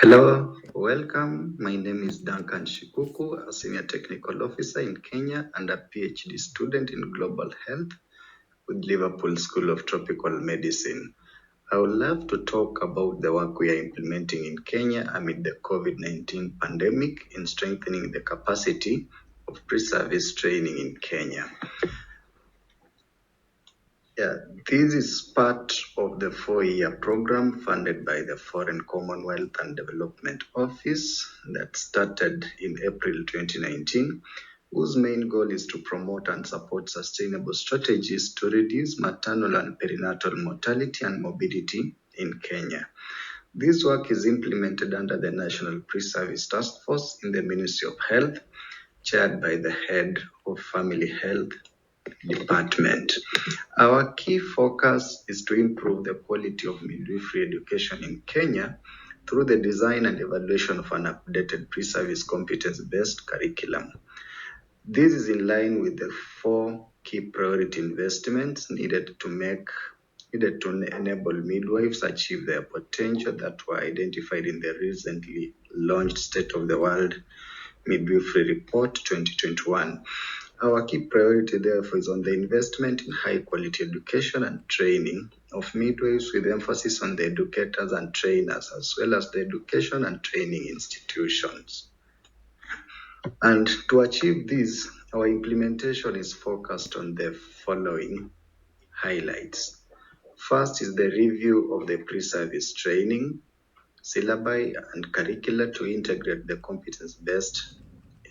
Hello, welcome. My name is Duncan Shikuku, a senior technical officer in Kenya and a PhD student in global health with Liverpool School of Tropical Medicine. I would love to talk about the work we are implementing in Kenya amid the COVID-19 pandemic in strengthening the capacity of pre-service training in Kenya. This is part of the 4-year program funded by the Foreign Commonwealth and Development Office that started in April 2019, whose main goal is to promote and support sustainable strategies to reduce maternal and perinatal mortality and morbidity in Kenya. This work is implemented under the National Pre-Service Task Force in the Ministry of Health, chaired by the head of Family Health Department. Our key focus is to improve the quality of midwifery education in Kenya through the design and evaluation of an updated pre-service competence-based curriculum. This is in line with the 4 key priority investments needed to enable midwives achieve their potential that were identified in the recently launched State of the World Midwifery Report 2021. Our key priority, therefore, is on the investment in high-quality education and training of midwives with emphasis on the educators and trainers, as well as the education and training institutions. And to achieve this, our implementation is focused on the following highlights. First is the review of the pre-service training, syllabi and curricula to integrate the competence-based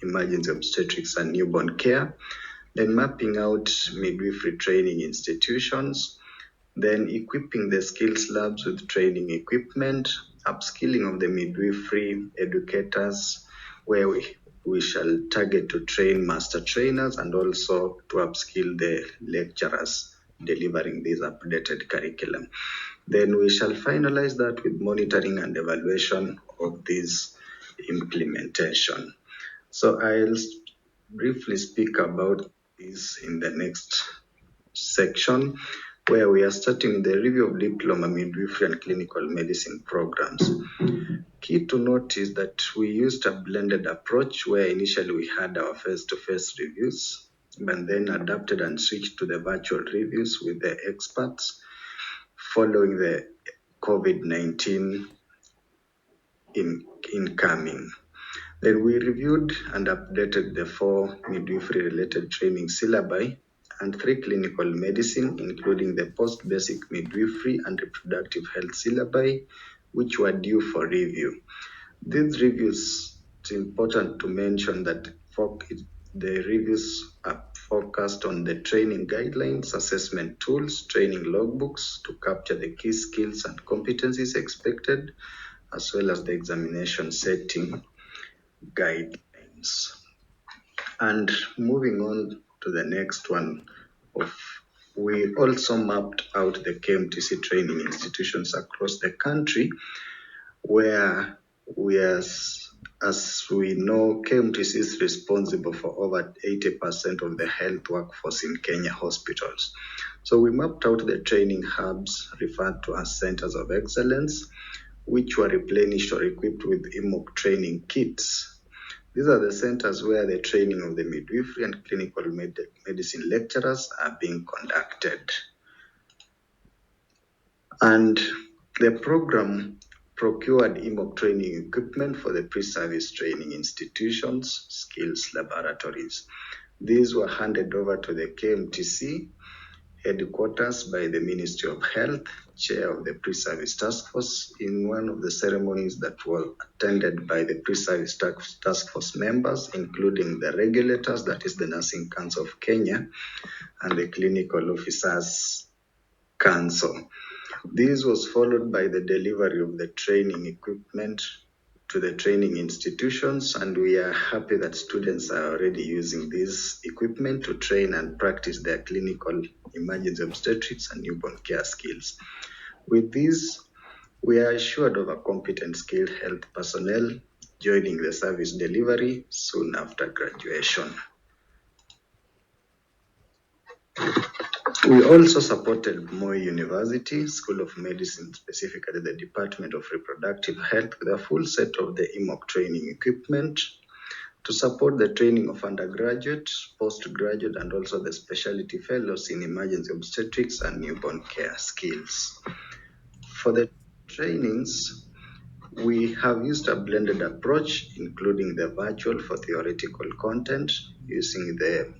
emergency obstetrics and newborn care, then mapping out midwifery training institutions, then equipping the skills labs with training equipment, upskilling of the midwifery educators, where we shall target to train master trainers and also to upskill the lecturers delivering this updated curriculum. Then we shall finalize that with monitoring and evaluation of this implementation. So I'll briefly speak about this in the next section, where we are starting with the review of diploma, midwifery, and clinical medicine programs. Key to note is that we used a blended approach where initially we had our face-to-face reviews, but then adapted and switched to the virtual reviews with the experts following the COVID-19 incoming. Then we reviewed and updated the 4 midwifery-related training syllabi and 3 clinical medicine, including the post-basic midwifery and reproductive health syllabi, which were due for review. These reviews, it's important to mention that the reviews are focused on the training guidelines, assessment tools, training logbooks to capture the key skills and competencies expected, as well as the examination setting guidelines. And moving on to the next one, we also mapped out the KMTC training institutions across the country, where as we know, KMTC is responsible for over 80% of the health workforce in Kenya hospitals. So we mapped out the training hubs referred to as centers of excellence, which were replenished or equipped with Emoc training kits. These are the centers where the training of the midwifery and clinical medicine lecturers are being conducted. And the program procured Emoc training equipment for the pre-service training institutions, skills laboratories. These were handed over to the KMTC headquarters by the Ministry of Health, chair of the pre-service task force, in one of the ceremonies that were attended by the pre-service task force members, including the regulators, that is the Nursing Council of Kenya, and the Clinical Officers Council. This was followed by the delivery of the training equipment to the training institutions, and we are happy that students are already using this equipment to train and practice their clinical emergency obstetrics and newborn care skills. With this, we are assured of a competent, skilled health personnel joining the service delivery soon after graduation. We also supported Moi University School of Medicine, specifically the Department of Reproductive Health, with a full set of the Emoc training equipment to support the training of undergraduate, postgraduate, and also the specialty fellows in emergency obstetrics and newborn care skills. For the trainings, we have used a blended approach, including the virtual for theoretical content using the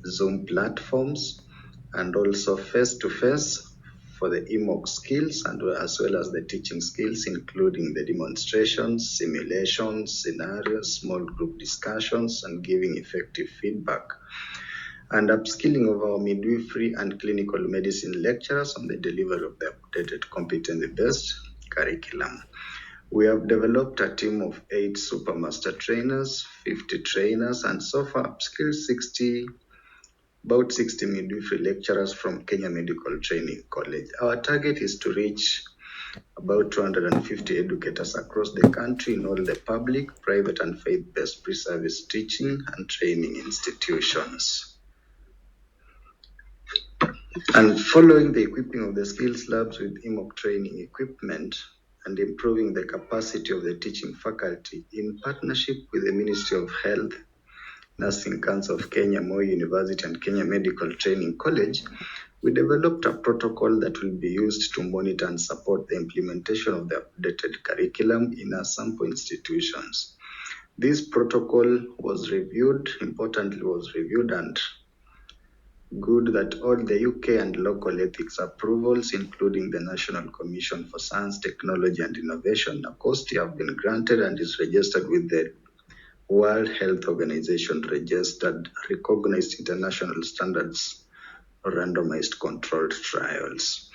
Zoom platforms, and also face-to-face for the Emoc skills, and as well as the teaching skills, including the demonstrations, simulations, scenarios, small group discussions, and giving effective feedback. And upskilling of our midwifery and clinical medicine lecturers on the delivery of the updated competency-based curriculum. We have developed a team of 8 supermaster trainers, 50 trainers, and so far upskilled about 60 midwifery lecturers from Kenya Medical Training College. Our target is to reach about 250 educators across the country in all the public, private, and faith-based pre-service teaching and training institutions. And following the equipping of the skills labs with Emoc training equipment and improving the capacity of the teaching faculty in partnership with the Ministry of Health, Nursing Council of Kenya, Moi University, and Kenya Medical Training College, we developed a protocol that will be used to monitor and support the implementation of the updated curriculum in our sample institutions. This protocol was reviewed, and good that all the UK and local ethics approvals, including the National Commission for Science, Technology and Innovation, NACOSTI, have been granted and is registered with the World Health Organization registered recognized international standards randomized controlled trials.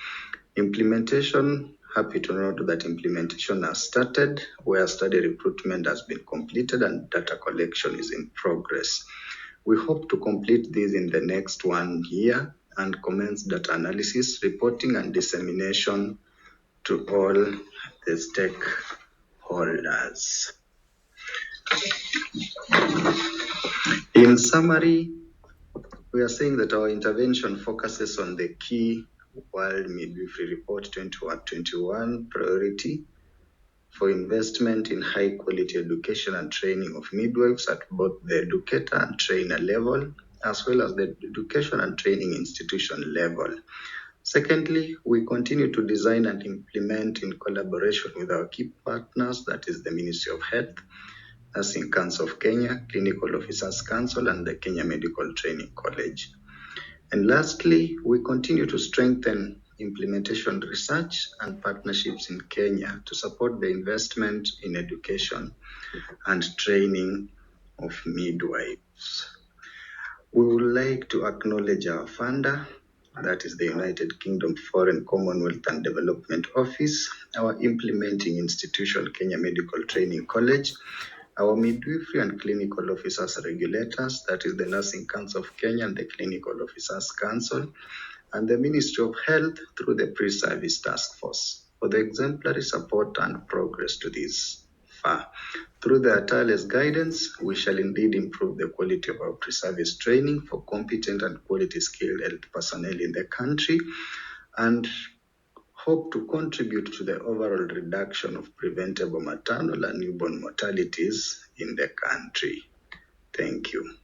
Implementation, happy to note that implementation has started, where study recruitment has been completed and data collection is in progress. We hope to complete this in the next 1 year and commence data analysis, reporting and dissemination to all the stakeholders. In summary, we are saying that our intervention focuses on the key World Midwifery Report 2021 priority for investment in high quality education and training of midwives at both the educator and trainer level, as well as the education and training institution level. Secondly, we continue to design and implement in collaboration with our key partners, that is the Ministry of Health, Nursing Council of Kenya, Clinical Officers Council, and the Kenya Medical Training College. And lastly, we continue to strengthen implementation research and partnerships in Kenya to support the investment in education and training of midwives. We would like to acknowledge our funder, that is the United Kingdom Foreign, Commonwealth and Development Office, our implementing institution, Kenya Medical Training College, our midwifery and clinical officers regulators, that is the Nursing Council of Kenya and the Clinical Officers Council, and the Ministry of Health through the Pre-Service Task Force for the exemplary support and progress to this far. Through their tireless guidance, we shall indeed improve the quality of our pre-service training for competent and quality skilled health personnel in the country, and hope to contribute to the overall reduction of preventable maternal and newborn mortalities in the country. Thank you.